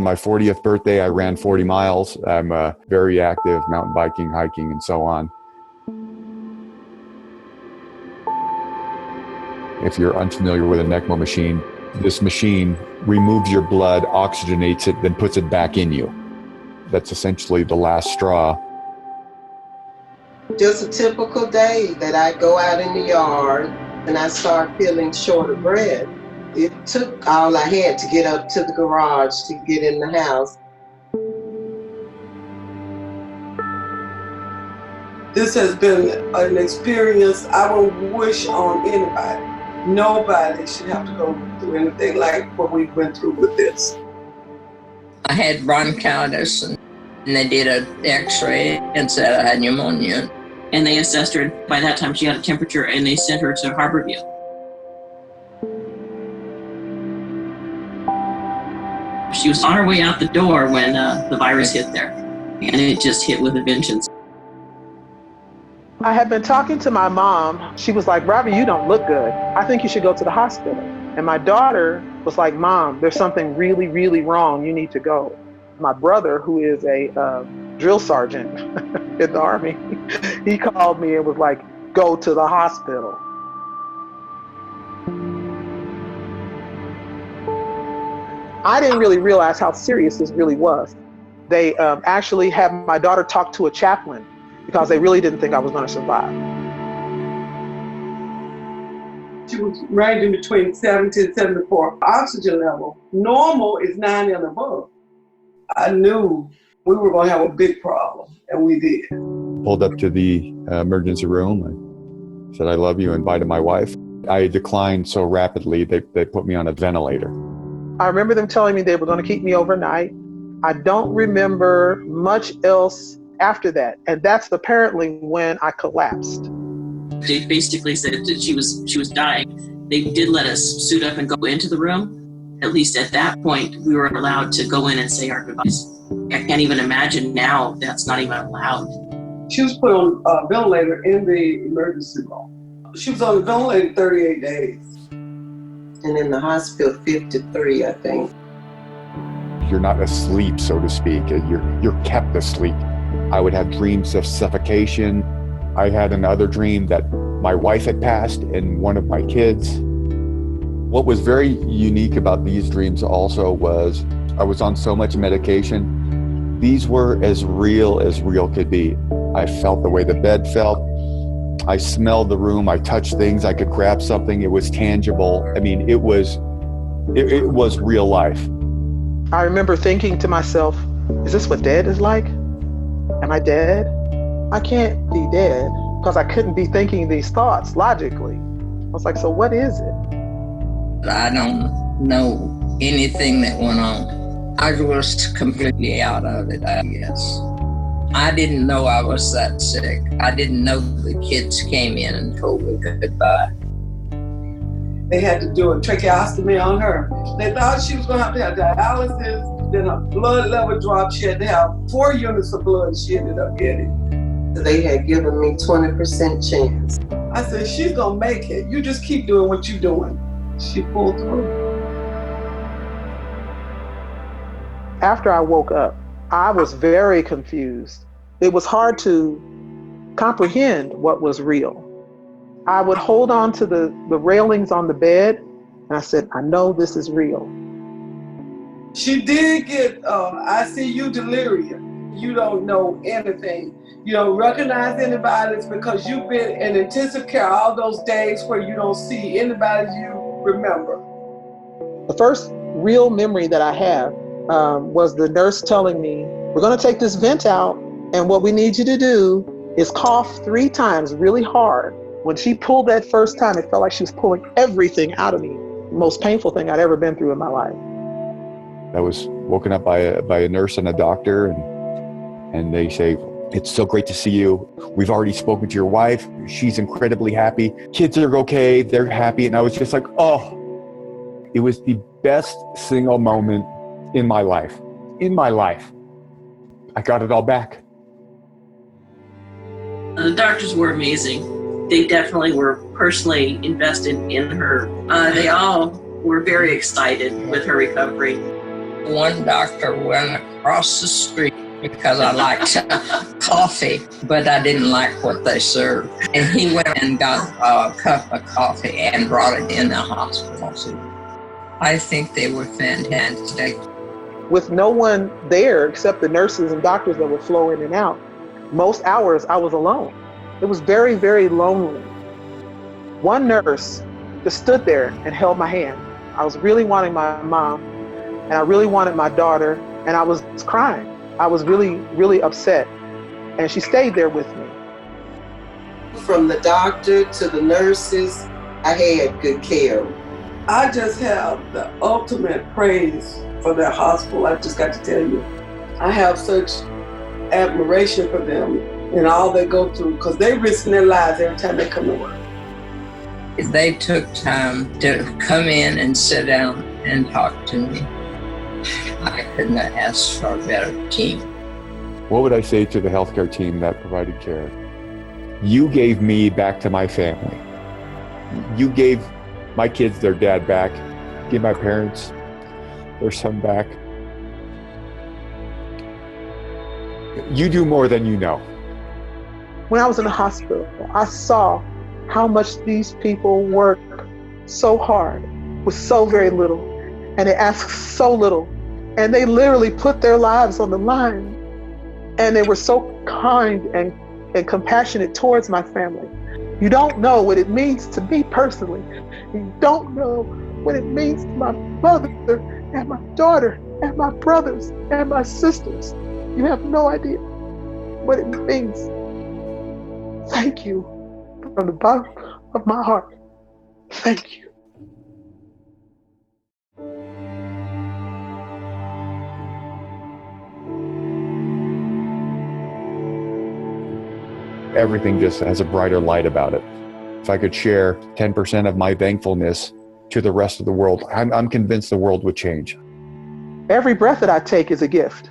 On my 40th birthday, I ran 40 miles. I'm very active, mountain biking, hiking, and so on. If you're unfamiliar with an ECMO machine, this machine removes your blood, oxygenates it, then puts it back in you. That's essentially the last straw. Just a typical day that I go out in the yard and I start feeling short of breath. It took all I had to get up to the garage to get in the house. This has been an experience I would wish on anybody. Nobody should have to go through anything like what we went through with this. I had bronchitis and they did an x-ray and said I had pneumonia. And they assessed her. By that time she had a temperature and they sent her to Harborview. She was on her way out the door when the virus hit there. And it just hit with a vengeance. I had been talking to my mom. She was like, "Robbie, you don't look good. I think you should go to the hospital." And my daughter was like, "Mom, there's something really, really wrong. You need to go." My brother, who is a drill sergeant in the Army, he called me and was like, "Go to the hospital." I didn't really realize how serious this really was. They actually had my daughter talk to a chaplain because they really didn't think I was going to survive. She was ranging between 70 and 74 oxygen level. Normal is 90 and above. I knew we were going to have a big problem, and we did. Pulled up to the emergency room. I said, "I love you," and bye to my wife. I declined so rapidly, they put me on a ventilator. I remember them telling me they were going to keep me overnight. I don't remember much else after that. And that's apparently when I collapsed. They basically said that she was dying. They did let us suit up and go into the room. At least at that point, we were allowed to go in and say our goodbyes. I can't even imagine now that's not even allowed. She was put on a ventilator in the emergency room. She was on the ventilator 38 days. And in the hospital, 53, I think. You're not asleep, so to speak. You're kept asleep. I would have dreams of suffocation. I had another dream that my wife had passed and one of my kids. What was very unique about these dreams also was I was on so much medication. These were as real could be. I felt the way the bed felt. I smelled the room. I touched things. I could grab something. It was tangible. I mean, it was real life. I remember thinking to myself, is this what dead is like? Am I dead? I can't be dead because I couldn't be thinking these thoughts logically. I was like, so what is it? I don't know anything that went on. I was completely out of it, I guess. I didn't know I was that sick. I didn't know the kids came in and told me goodbye. They had to do a tracheostomy on her. They thought she was going to have dialysis, then her blood level dropped. She had to have 4 units of blood she ended up getting. They had given me 20% chance. I said, she's going to make it. You just keep doing what you're doing. She pulled through. After I woke up, I was very confused. It was hard to comprehend what was real. I would hold on to the railings on the bed, and I said, I know this is real. She did get ICU delirium. You don't know anything. You don't recognize anybody. It's because you've been in intensive care all those days where you don't see anybody you remember. The first real memory that I have was the nurse telling me, we're going to take this vent out, and what we need you to do is cough 3 times really hard. When she pulled that first time, it felt like she was pulling everything out of me. The most painful thing I'd ever been through in my life. I was woken up by a nurse and a doctor, and they say, "It's so great to see you. We've already spoken to your wife. She's incredibly happy. Kids are okay. They're happy." And I was just like, oh, it was the best single moment in my life. In my life. I got it all back. The doctors were amazing. They definitely were personally invested in her. They all were very excited with her recovery. One doctor went across the street because I liked coffee, but I didn't like what they served. And he went and got a cup of coffee and brought it in the hospital. I think they were fantastic. With no one there except the nurses and doctors that would flow in and out, most hours I was alone. It was very, very lonely. One nurse just stood there and held my hand. I was really wanting my mom, and I really wanted my daughter, and I was crying. I was really, really upset. And she stayed there with me. From the doctor to the nurses, I had good care. I just have the ultimate praise for that hospital. I just got to tell you, I have such admiration for them and all they go through, because they risk their lives every time they come to work. They took time to come in and sit down and talk to me. I couldn't have asked for a better team. What would I say to the healthcare team that provided care? You gave me back to my family. You gave my kids their dad back. Gave my parents their son back. You do more than you know. When I was in the hospital, I saw how much these people work so hard with so very little, and they ask so little, and they literally put their lives on the line, and they were so kind and compassionate towards my family. You don't know what it means to me personally. You don't know what it means to my mother and my daughter and my brothers and my sisters. You have no idea what it means. Thank you from the bottom of my heart. Thank you. Everything just has a brighter light about it. If I could share 10% of my thankfulness to the rest of the world, I'm convinced the world would change. Every breath that I take is a gift.